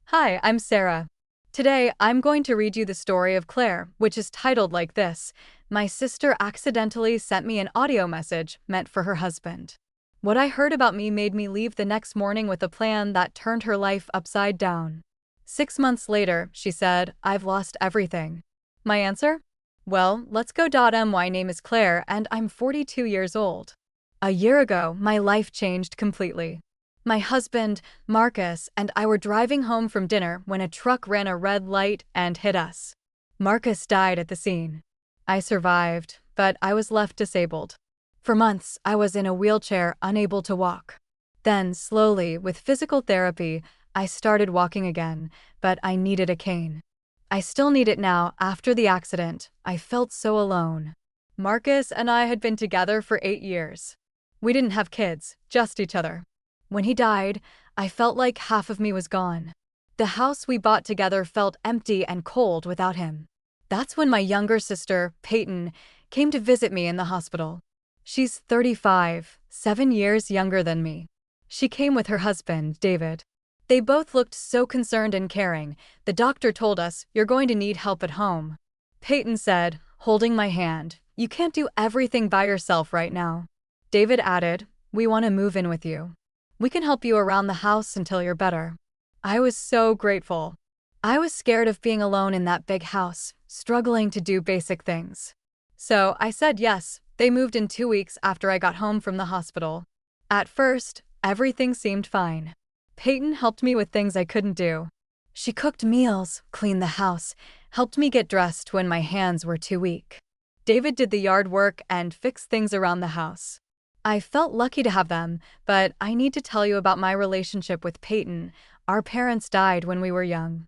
Hi, I'm Sarah. Today, I'm going to read you the story of Claire, which is titled like this: My sister accidentally sent me an audio message meant for her husband. What I heard about me made me leave the next morning with a plan that turned her life upside down. 6 months later, she said, I've lost everything. My answer? Well, let's go. My name is Claire and I'm 42 years old. A year ago, my life changed completely. My husband, Marcus, and I were driving home from dinner when a truck ran a red light and hit us. Marcus died at the scene. I survived, but I was left disabled. For months, I was in a wheelchair, unable to walk. Then, slowly, with physical therapy, I started walking again, but I needed a cane. I still need it now. After the accident, I felt so alone. Marcus and I had been together for 8 years. We didn't have kids, just each other. When he died, I felt like half of me was gone. The house we bought together felt empty and cold without him. That's when my younger sister, Peyton, came to visit me in the hospital. She's 35, 7 years younger than me. She came with her husband, David. They both looked so concerned and caring. The doctor told us, "You're going to need help at home." Peyton said, holding my hand, "You can't do everything by yourself right now." David added, "We want to move in with you. We can help you around the house until you're better." I was so grateful. I was scared of being alone in that big house, struggling to do basic things. So I said yes. They moved in 2 weeks after I got home from the hospital. At first, everything seemed fine. Peyton helped me with things I couldn't do. She cooked meals, cleaned the house, helped me get dressed when my hands were too weak. David did the yard work and fixed things around the house. I felt lucky to have them, but I need to tell you about my relationship with Peyton. Our parents died when we were young.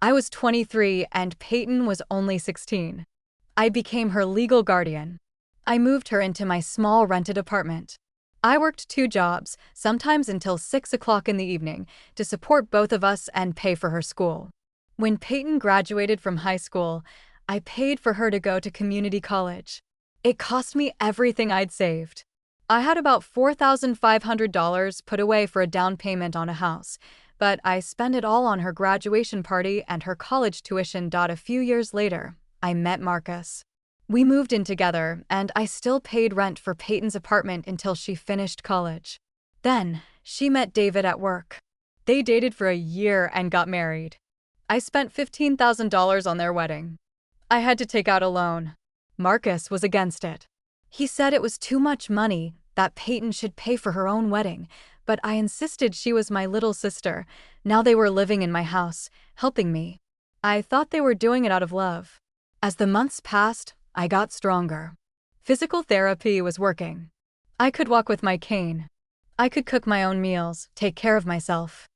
I was 23 and Peyton was only 16. I became her legal guardian. I moved her into my small rented apartment. I worked 2 jobs, sometimes until 6 o'clock in the evening, to support both of us and pay for her school. When Peyton graduated from high school, I paid for her to go to community college. It cost me everything I'd saved. I had about $4,500 put away for a down payment on a house, but I spent it all on her graduation party and her college tuition. A few years later, I met Marcus. We moved in together, and I still paid rent for Peyton's apartment until she finished college. Then, she met David at work. They dated for a year and got married. I spent $15,000 on their wedding. I had to take out a loan. Marcus was against it. He said it was too much money, that Peyton should pay for her own wedding, but I insisted she was my little sister. Now they were living in my house, helping me. I thought they were doing it out of love. As the months passed, I got stronger. Physical therapy was working. I could walk with my cane. I could cook my own meals, take care of myself.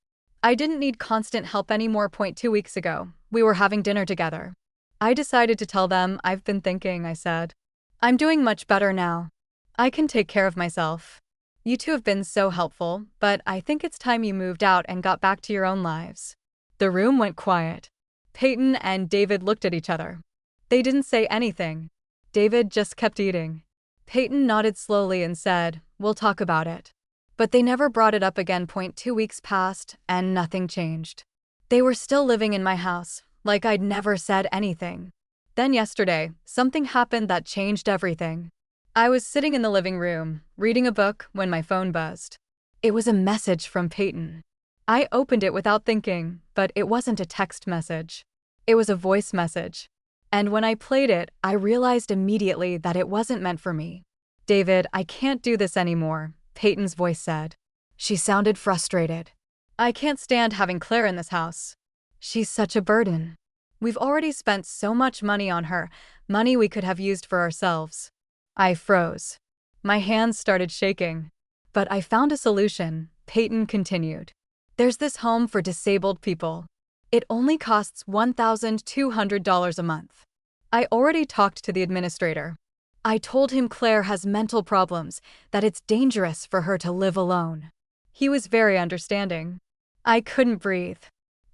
I didn't need constant help anymore. 2 weeks ago, we were having dinner together. I decided to tell them. I've been thinking, I said. I'm doing much better now. I can take care of myself. You two have been so helpful, but I think it's time you moved out and got back to your own lives. The room went quiet. Peyton and David looked at each other. They didn't say anything. David just kept eating. Peyton nodded slowly and said, "We'll talk about it." But they never brought it up again. 2 weeks passed, and nothing changed. They were still living in my house, like I'd never said anything. Then yesterday, something happened that changed everything. I was sitting in the living room, reading a book, when my phone buzzed. It was a message from Peyton. I opened it without thinking, but it wasn't a text message. It was a voice message. And when I played it, I realized immediately that it wasn't meant for me. "David, I can't do this anymore," Peyton's voice said. She sounded frustrated. "I can't stand having Claire in this house. She's such a burden. We've already spent so much money on her, money we could have used for ourselves." I froze. My hands started shaking. "But I found a solution," Peyton continued. "There's this home for disabled people. It only costs $1,200 a month. I already talked to the administrator. I told him Claire has mental problems, that it's dangerous for her to live alone. He was very understanding." I couldn't breathe.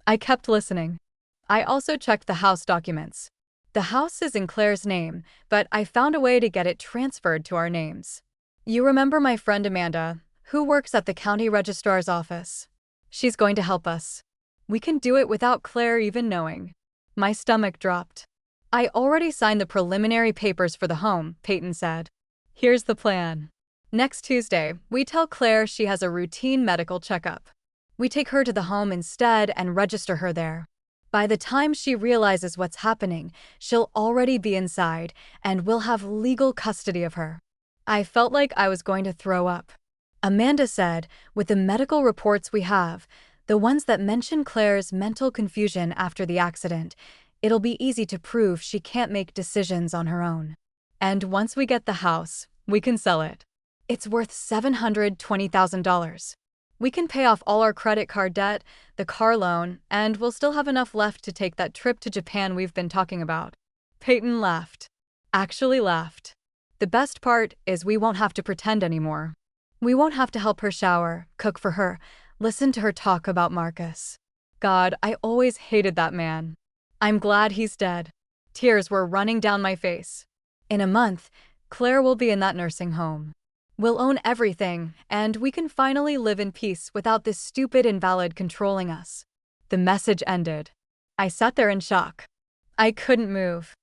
I kept listening. I also checked the house documents. The house is in Claire's name, but I found a way to get it transferred to our names. You remember my friend Amanda, who works at the county registrar's office? She's going to help us. We can do it without Claire even knowing. My stomach dropped. I already signed the preliminary papers for the home, Peyton said. Here's the plan. Next Tuesday, we tell Claire she has a routine medical checkup. We take her to the home instead and register her there. By the time she realizes what's happening, she'll already be inside, and we'll have legal custody of her. I felt like I was going to throw up. Amanda said, with the medical reports we have, the ones that mention Claire's mental confusion after the accident, it'll be easy to prove she can't make decisions on her own. And once we get the house, we can sell it. It's worth $720,000. We can pay off all our credit card debt, the car loan, and we'll still have enough left to take that trip to Japan we've been talking about. Peyton laughed. Actually laughed. The best part is we won't have to pretend anymore. We won't have to help her shower, cook for her, listen to her talk about Marcus. God, I always hated that man. I'm glad he's dead. Tears were running down my face. In a month, Claire will be in that nursing home. We'll own everything, and we can finally live in peace without this stupid invalid controlling us. The message ended. I sat there in shock. I couldn't move.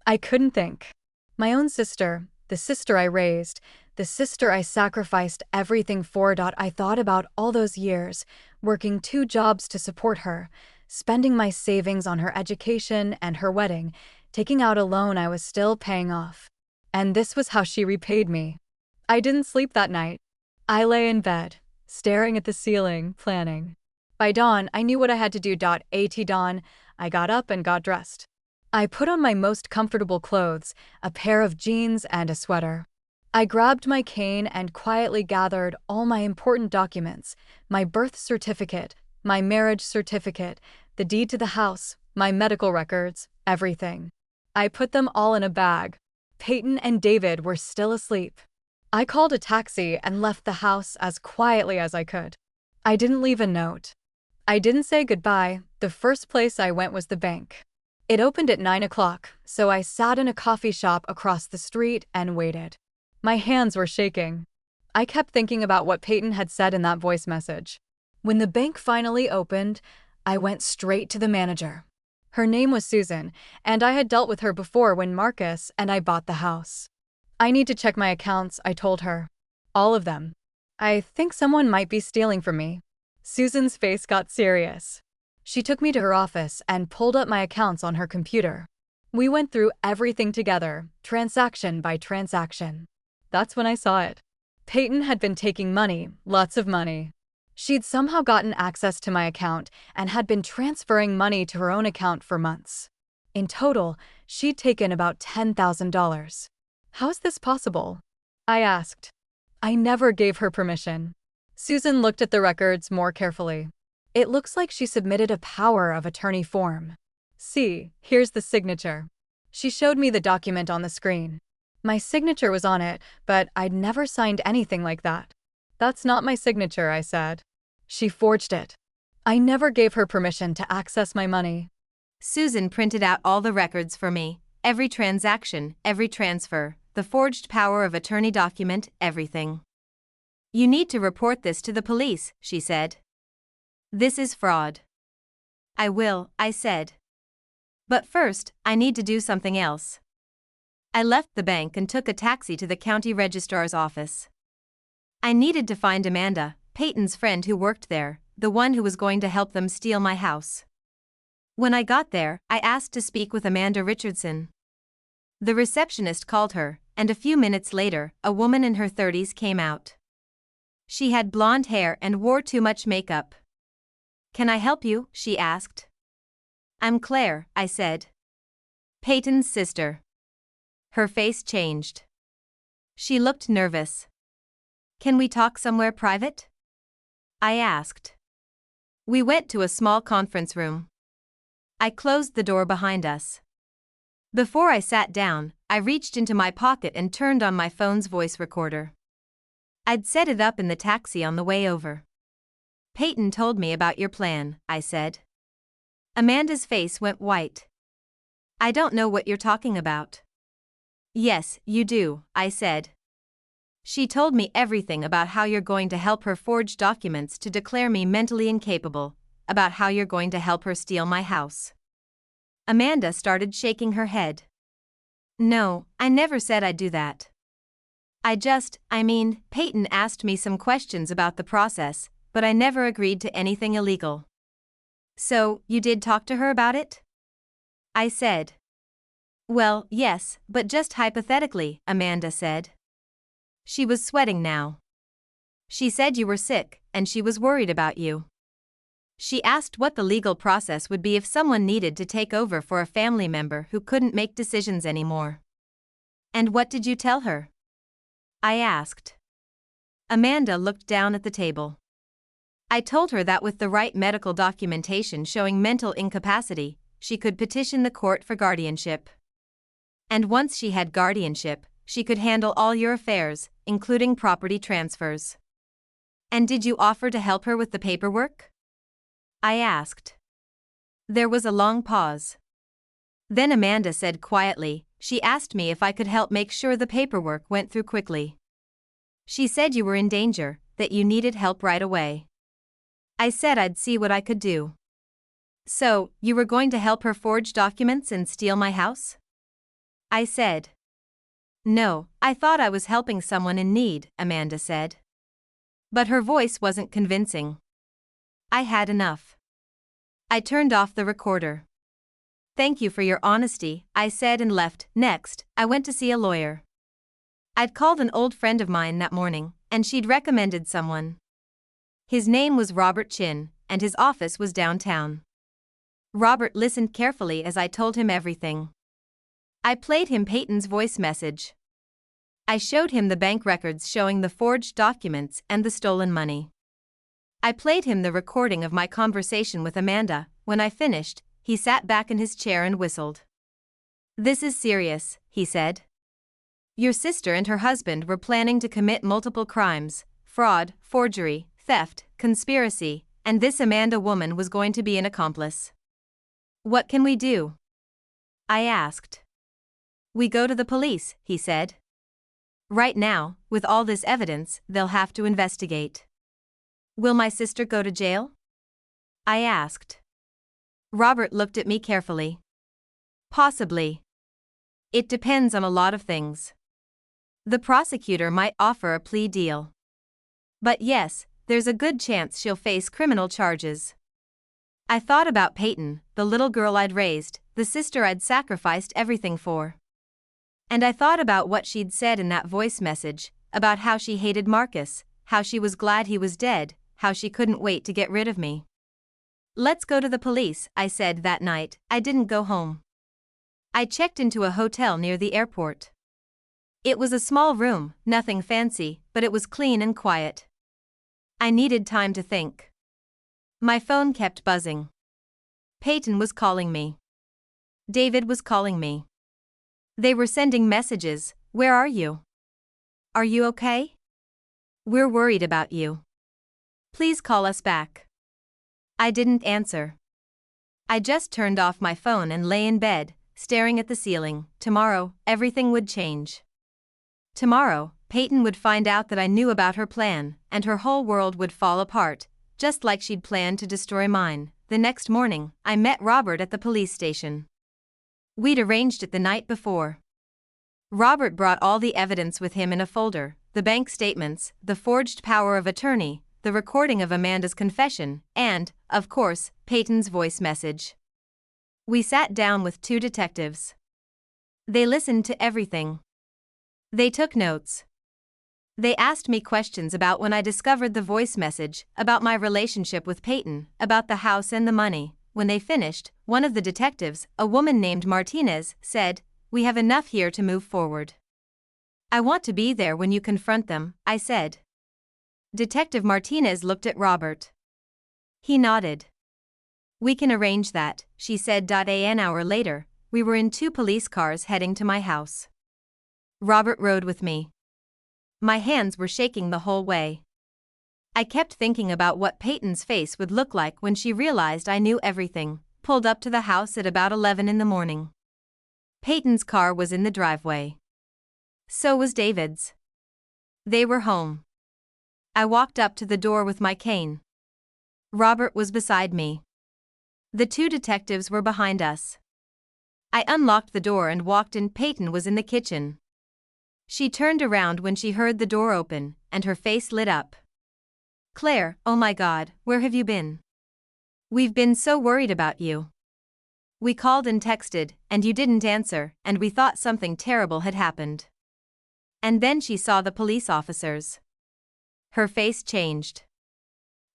I couldn't think. My own sister, the sister I raised, the sister I sacrificed everything for. I thought about all those years, working 2 jobs to support her, spending my savings on her education and her wedding, taking out a loan I was still paying off. And this was how she repaid me. I didn't sleep that night. I lay in bed, staring at the ceiling, planning. By dawn, I knew what I had to do. At dawn, I got up and got dressed. I put on my most comfortable clothes, a pair of jeans and a sweater. I grabbed my cane and quietly gathered all my important documents, my birth certificate, my marriage certificate, the deed to the house, my medical records, everything. I put them all in a bag. Peyton and David were still asleep. I called a taxi and left the house as quietly as I could. I didn't leave a note. I didn't say goodbye. The first place I went was the bank. It opened at 9 o'clock, so I sat in a coffee shop across the street and waited. My hands were shaking. I kept thinking about what Peyton had said in that voice message. When the bank finally opened, I went straight to the manager. Her name was Susan, and I had dealt with her before when Marcus and I bought the house. I need to check my accounts, I told her. All of them. I think someone might be stealing from me. Susan's face got serious. She took me to her office and pulled up my accounts on her computer. We went through everything together, transaction by transaction. That's when I saw it. Peyton had been taking money, lots of money. She'd somehow gotten access to my account and had been transferring money to her own account for months. In total, she'd taken about $10,000. How is this possible? I asked. I never gave her permission. Susan looked at the records more carefully. It looks like she submitted a power of attorney form. See, here's the signature. She showed me the document on the screen. My signature was on it, but I'd never signed anything like that. That's not my signature, I said. She forged it. I never gave her permission to access my money. Susan printed out all the records for me, every transaction, every transfer, the forged power of attorney document, everything. You need to report this to the police, she said. This is fraud. I will, I said. But first, I need to do something else. I left the bank and took a taxi to the county registrar's office. I needed to find Amanda, Peyton's friend who worked there, the one who was going to help them steal my house. When I got there, I asked to speak with Amanda Richardson. The receptionist called her, and a few minutes later, a woman in her 30s came out. She had blonde hair and wore too much makeup. Can I help you? She asked. I'm Claire, I said. Peyton's sister. Her face changed. She looked nervous. Can we talk somewhere private? I asked. We went to a small conference room. I closed the door behind us. Before I sat down, I reached into my pocket and turned on my phone's voice recorder. I'd set it up in the taxi on the way over. Peyton told me about your plan, I said. Amanda's face went white. I don't know what you're talking about. Yes, you do, I said. She told me everything about how you're going to help her forge documents to declare me mentally incapable, about how you're going to help her steal my house. Amanda started shaking her head. No, I never said I'd do that. Peyton asked me some questions about the process, but I never agreed to anything illegal. So, you did talk to her about it? I said. Well, yes, but just hypothetically, Amanda said. She was sweating now. She said you were sick, and she was worried about you. She asked what the legal process would be if someone needed to take over for a family member who couldn't make decisions anymore. And what did you tell her? I asked. Amanda looked down at the table. I told her that with the right medical documentation showing mental incapacity, she could petition the court for guardianship. And once she had guardianship, she could handle all your affairs, including property transfers. And did you offer to help her with the paperwork? I asked. There was a long pause. Then Amanda said quietly, she asked me if I could help make sure the paperwork went through quickly. She said you were in danger, that you needed help right away. I said I'd see what I could do. So, you were going to help her forge documents and steal my house? I said. No, I thought I was helping someone in need, Amanda said. But her voice wasn't convincing. I had enough. I turned off the recorder. Thank you for your honesty, I said and left. Next, I went to see a lawyer. I'd called an old friend of mine that morning, and she'd recommended someone. His name was Robert Chin, and his office was downtown. Robert listened carefully as I told him everything. I played him Peyton's voice message. I showed him the bank records showing the forged documents and the stolen money. I played him the recording of my conversation with Amanda. When I finished, he sat back in his chair and whistled. This is serious, he said. Your sister and her husband were planning to commit multiple crimes: fraud, forgery, theft, conspiracy, and this Amanda woman was going to be an accomplice. What can we do? I asked. We go to the police, he said. Right now, with all this evidence, they'll have to investigate. Will my sister go to jail? I asked. Robert looked at me carefully. Possibly. It depends on a lot of things. The prosecutor might offer a plea deal. But yes, there's a good chance she'll face criminal charges. I thought about Peyton, the little girl I'd raised, the sister I'd sacrificed everything for. And I thought about what she'd said in that voice message, about how she hated Marcus, how she was glad he was dead, how she couldn't wait to get rid of me. Let's go to the police, I said that night. I didn't go home. I checked into a hotel near the airport. It was a small room, nothing fancy, but it was clean and quiet. I needed time to think. My phone kept buzzing. Peyton was calling me. David was calling me. They were sending messages. Where are you? Are you okay? We're worried about you. Please call us back. I didn't answer. I just turned off my phone and lay in bed, staring at the ceiling. Tomorrow, everything would change. Tomorrow, Peyton would find out that I knew about her plan, and her whole world would fall apart, just like she'd planned to destroy mine. The next morning, I met Robert at the police station. We'd arranged it the night before. Robert brought all the evidence with him in a folder: the bank statements, the forged power of attorney, the recording of Amanda's confession, and, of course, Peyton's voice message. We sat down with 2 detectives. They listened to everything. They took notes. They asked me questions about when I discovered the voice message, about my relationship with Peyton, about the house and the money. When they finished, one of the detectives, a woman named Martinez, said, "We have enough here to move forward." "I want to be there when you confront them," I said. Detective Martinez looked at Robert. He nodded. "We can arrange that," she said. An hour later, we were in 2 police cars heading to my house. Robert rode with me. My hands were shaking the whole way. I kept thinking about what Peyton's face would look like when she realized I knew everything. Pulled up to the house at about 11 in the morning. Peyton's car was in the driveway. So was David's. They were home. I walked up to the door with my cane. Robert was beside me. The two detectives were behind us. I unlocked the door and walked in. Peyton was in the kitchen. She turned around when she heard the door open, and her face lit up. "Claire, oh my God, where have you been? We've been so worried about you. We called and texted, and you didn't answer, and we thought something terrible had happened." And then she saw the police officers. Her face changed.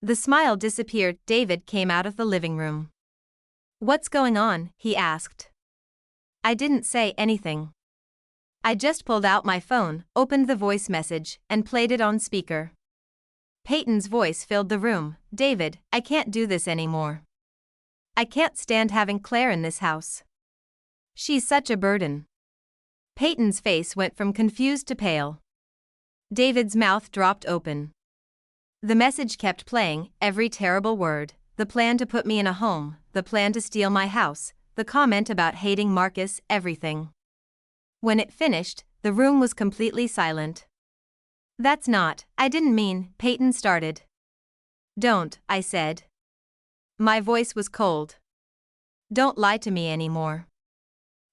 The smile disappeared. David came out of the living room. "What's going on?" he asked. I didn't say anything. I just pulled out my phone, opened the voice message, and played it on speaker. Peyton's voice filled the room. "David, I can't do this anymore. I can't stand having Claire in this house. She's such a burden." Peyton's face went from confused to pale. David's mouth dropped open. The message kept playing, every terrible word: the plan to put me in a home, the plan to steal my house, the comment about hating Marcus, everything. When it finished, the room was completely silent. I didn't mean," Peyton started. "Don't," I said. My voice was cold. "Don't lie to me anymore."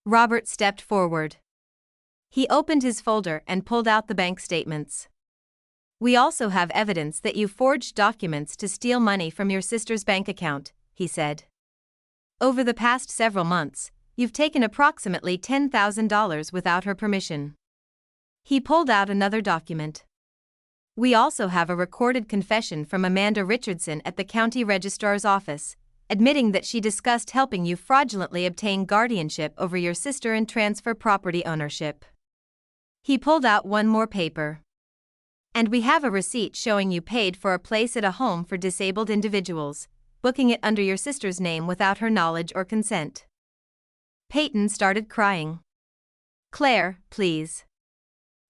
Robert stepped forward. He opened his folder and pulled out the bank statements. "We also have evidence that you forged documents to steal money from your sister's bank account," he said. "Over the past several months, you've taken approximately $10,000 without her permission." He pulled out another document. "We also have a recorded confession from Amanda Richardson at the county registrar's office, admitting that she discussed helping you fraudulently obtain guardianship over your sister and transfer property ownership." He pulled out one more paper. "And we have a receipt showing you paid for a place at a home for disabled individuals, booking it under your sister's name without her knowledge or consent." Peyton started crying. "Claire, please.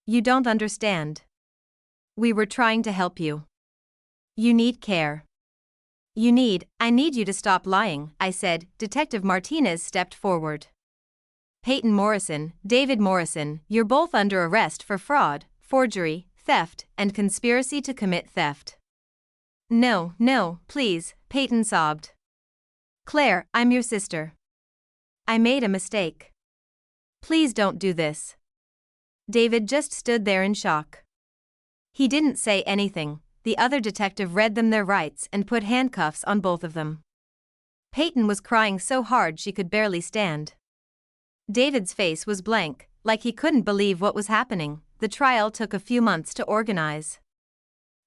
You don't understand. We were trying to help you. You need care. I need you to stop lying," I said. Detective Martinez stepped forward. "Peyton Morrison, David Morrison, you're both under arrest for fraud, forgery, theft, and conspiracy to commit theft." No, please," Peyton sobbed. "Claire, I'm your sister. I made a mistake. Please don't do this." David just stood there in shock. He didn't say anything. The other detective read them their rights and put handcuffs on both of them. Peyton was crying so hard she could barely stand. David's face was blank, like he couldn't believe what was happening. The trial took a few months to organize.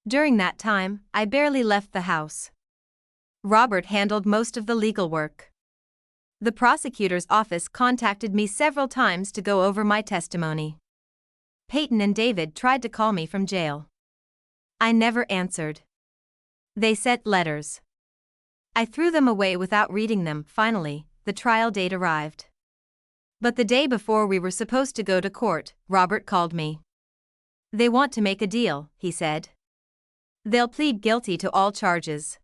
During that time, I barely left the house. Robert handled most of the legal work. The prosecutor's office contacted me several times to go over my testimony. Peyton and David tried to call me from jail. I never answered. They sent letters. I threw them away without reading them. Finally, the trial date arrived. But the day before we were supposed to go to court, Robert called me. "They want to make a deal," he said. "They'll plead guilty to all charges.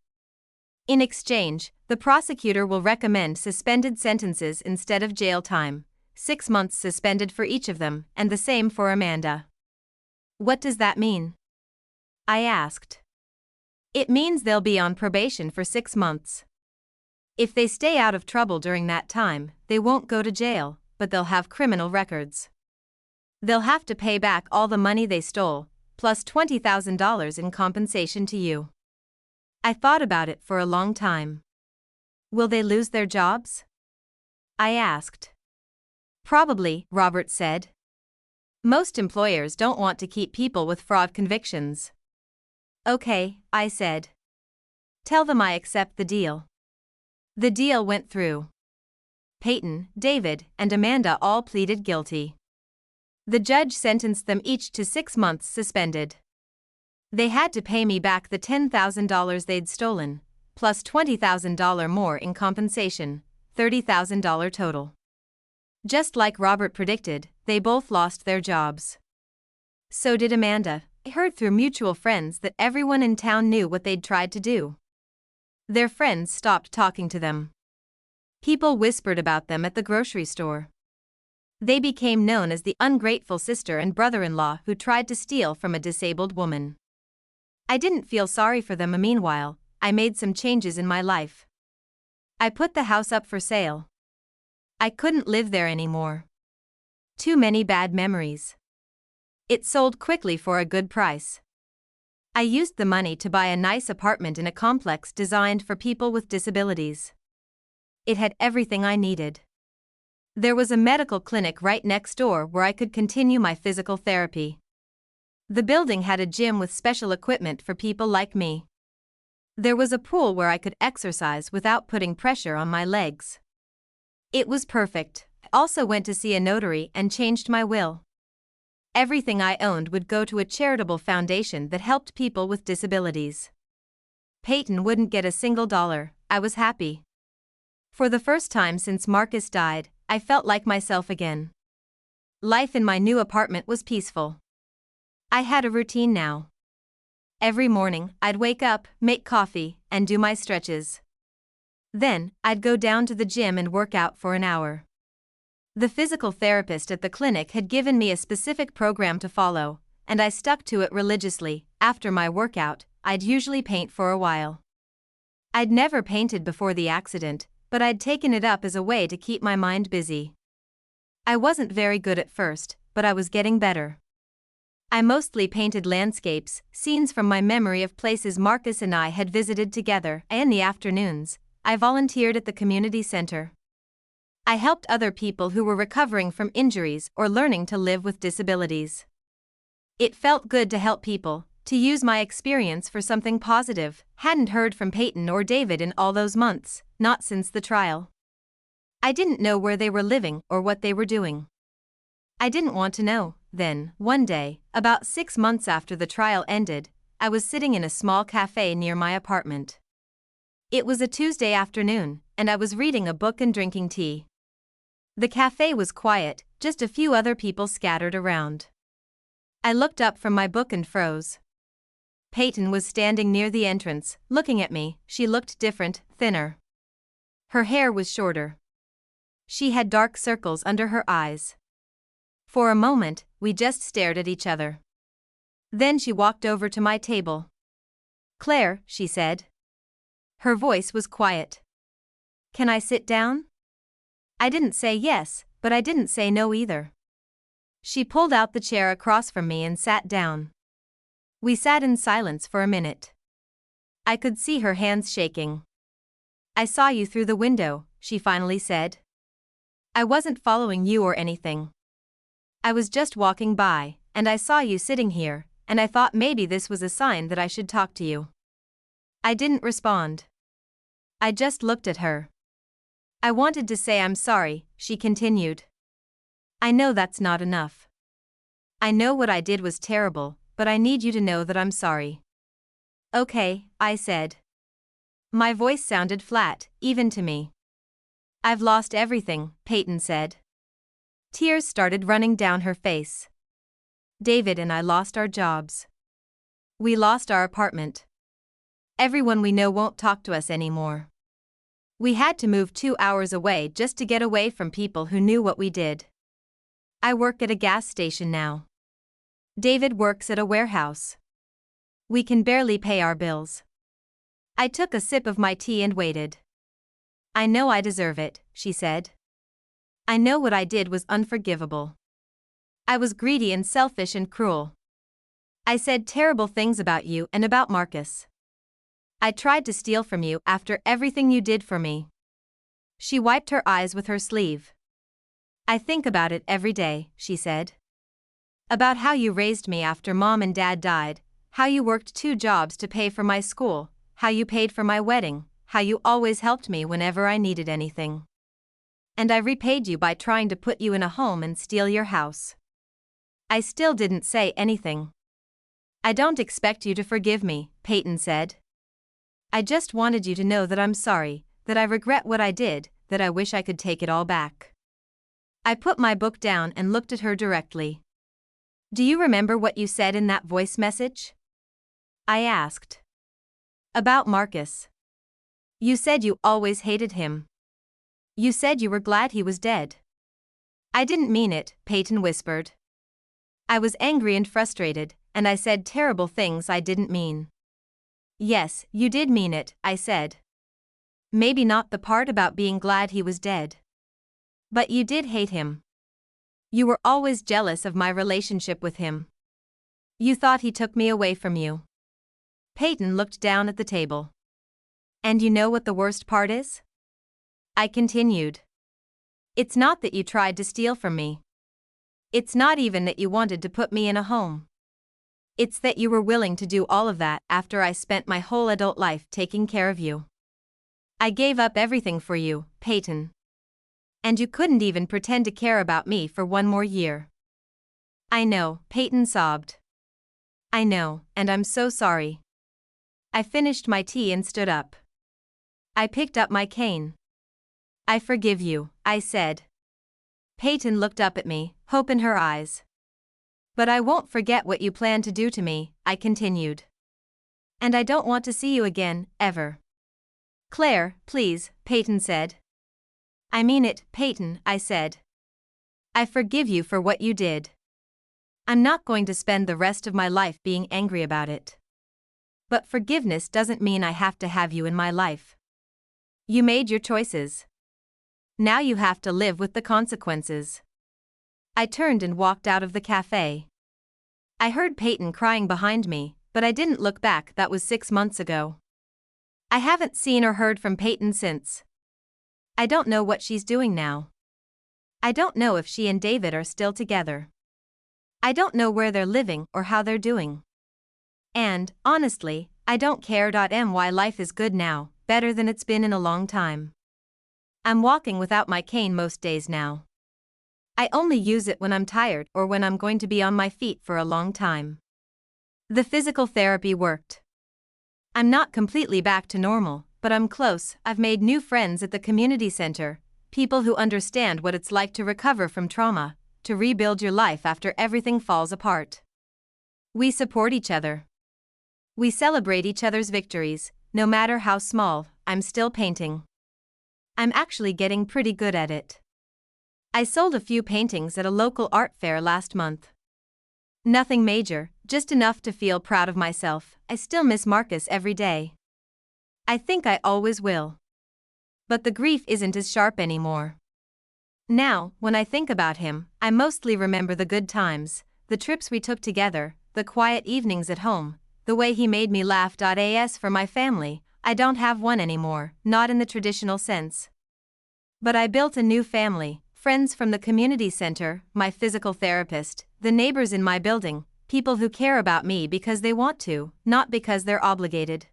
In exchange, the prosecutor will recommend suspended sentences instead of jail time, 6 months suspended for each of them, and the same for Amanda." "What does that mean?" I asked. "It means they'll be on probation for 6 months. If they stay out of trouble during that time, they won't go to jail, but they'll have criminal records. They'll have to pay back all the money they stole, plus $20,000 in compensation to you." I thought about it for a long time. "Will they lose their jobs?" I asked. "Probably," Robert said. "Most employers don't want to keep people with fraud convictions." "Okay," I said. "Tell them I accept the deal." The deal went through. Peyton, David, and Amanda all pleaded guilty. The judge sentenced them each to 6 months suspended. They had to pay me back the $10,000 they'd stolen, plus $20,000 more in compensation, $30,000 total. Just like Robert predicted, they both lost their jobs. So did Amanda. I heard through mutual friends that everyone in town knew what they'd tried to do. Their friends stopped talking to them. People whispered about them at the grocery store. They became known as the ungrateful sister and brother-in-law who tried to steal from a disabled woman. I didn't feel sorry for them. Meanwhile, I made some changes in my life. I put the house up for sale. I couldn't live there anymore. Too many bad memories. It sold quickly for a good price. I used the money to buy a nice apartment in a complex designed for people with disabilities. It had everything I needed. There was a medical clinic right next door where I could continue my physical therapy. The building had a gym with special equipment for people like me. There was a pool where I could exercise without putting pressure on my legs. It was perfect. I also went to see a notary and changed my will. Everything I owned would go to a charitable foundation that helped people with disabilities. Peyton wouldn't get a single dollar. I was happy. For the first time since Marcus died, I felt like myself again. Life in my new apartment was peaceful. I had a routine now. Every morning, I'd wake up, make coffee, and do my stretches. Then, I'd go down to the gym and work out for an hour. The physical therapist at the clinic had given me a specific program to follow, and I stuck to it religiously. After my workout, I'd usually paint for a while. I'd never painted before the accident, but I'd taken it up as a way to keep my mind busy. I wasn't very good at first, but I was getting better. I mostly painted landscapes, scenes from my memory of places Marcus and I had visited together, and in the afternoons, I volunteered at the community center. I helped other people who were recovering from injuries or learning to live with disabilities. It felt good to help people, to use my experience for something positive. Hadn't heard from Peyton or David in all those months, not since the trial. I didn't know where they were living or what they were doing. I didn't want to know. Then, one day, about 6 months after the trial ended, I was sitting in a small cafe near my apartment. It was a Tuesday afternoon, and I was reading a book and drinking tea. The cafe was quiet, just a few other people scattered around. I looked up from my book and froze. Peyton was standing near the entrance, looking at me. She looked different, thinner. Her hair was shorter. She had dark circles under her eyes. For a moment, we just stared at each other. Then she walked over to my table. "Claire," she said. Her voice was quiet. "Can I sit down?" I didn't say yes, but I didn't say no either. She pulled out the chair across from me and sat down. We sat in silence for a minute. I could see her hands shaking. "I saw you through the window," she finally said. "I wasn't following you or anything. I was just walking by, and I saw you sitting here, and I thought maybe this was a sign that I should talk to you." I didn't respond. I just looked at her. "I wanted to say I'm sorry," she continued. "I know that's not enough. I know what I did was terrible, but I need you to know that I'm sorry." "Okay," I said. My voice sounded flat, even to me. "I've lost everything," Peyton said. Tears started running down her face. "David and I lost our jobs. We lost our apartment. Everyone we know won't talk to us anymore. We had to move 2 hours away just to get away from people who knew what we did. I work at a gas station now. David works at a warehouse. We can barely pay our bills." I took a sip of my tea and waited. "I know I deserve it," she said. "I know what I did was unforgivable. I was greedy and selfish and cruel. I said terrible things about you and about Marcus. I tried to steal from you after everything you did for me." She wiped her eyes with her sleeve. "I think about it every day," she said. "About how you raised me after Mom and Dad died, how you worked 2 jobs to pay for my school, how you paid for my wedding, how you always helped me whenever I needed anything. And I repaid you by trying to put you in a home and steal your house." I still didn't say anything. "I don't expect you to forgive me," Peyton said. "I just wanted you to know that I'm sorry, that I regret what I did, that I wish I could take it all back." I put my book down and looked at her directly. "Do you remember what you said in that voice message?" I asked. "About Marcus. You said you always hated him. You said you were glad he was dead." "I didn't mean it," Peyton whispered. "I was angry and frustrated, and I said terrible things I didn't mean. Yes, you did mean it, I said. Maybe not the part about being glad he was dead. But you did hate him. You were always jealous of my relationship with him. You thought he took me away from you. Peyton looked down at the table. And you know what the worst part is? I continued. It's not that you tried to steal from me. It's not even that you wanted to put me in a home. It's that you were willing to do all of that after I spent my whole adult life taking care of you. I gave up everything for you, Peyton. And you couldn't even pretend to care about me for one more year. I know, Peyton sobbed. I know, and I'm so sorry. I finished my tea and stood up. I picked up my cane. I forgive you, I said. Peyton looked up at me, hope in her eyes. But I won't forget what you planned to do to me, I continued. And I don't want to see you again, ever. Claire, please, Peyton said. I mean it, Peyton, I said. I forgive you for what you did. I'm not going to spend the rest of my life being angry about it. But forgiveness doesn't mean I have to have you in my life. You made your choices. Now you have to live with the consequences. I turned and walked out of the cafe. I heard Peyton crying behind me, but I didn't look back. That was 6 months ago. I haven't seen or heard from Peyton since. I don't know what she's doing now. I don't know if she and David are still together. I don't know where they're living or how they're doing. And, honestly, I don't care. My life is good now, better than it's been in a long time. I'm walking without my cane most days now. I only use it when I'm tired or when I'm going to be on my feet for a long time. The physical therapy worked. I'm not completely back to normal, but I'm close. I've made new friends at the community center, people who understand what it's like to recover from trauma, to rebuild your life after everything falls apart. We support each other. We celebrate each other's victories, no matter how small. I'm still painting. I'm actually getting pretty good at it. I sold a few paintings at a local art fair last month. Nothing major, just enough to feel proud of myself. I still miss Marcus every day. I think I always will. But the grief isn't as sharp anymore. Now, when I think about him, I mostly remember the good times, the trips we took together, the quiet evenings at home, the way he made me laugh. As for my family, I don't have one anymore, not in the traditional sense. But I built a new family, friends from the community center, my physical therapist, the neighbors in my building, people who care about me because they want to, not because they're obligated.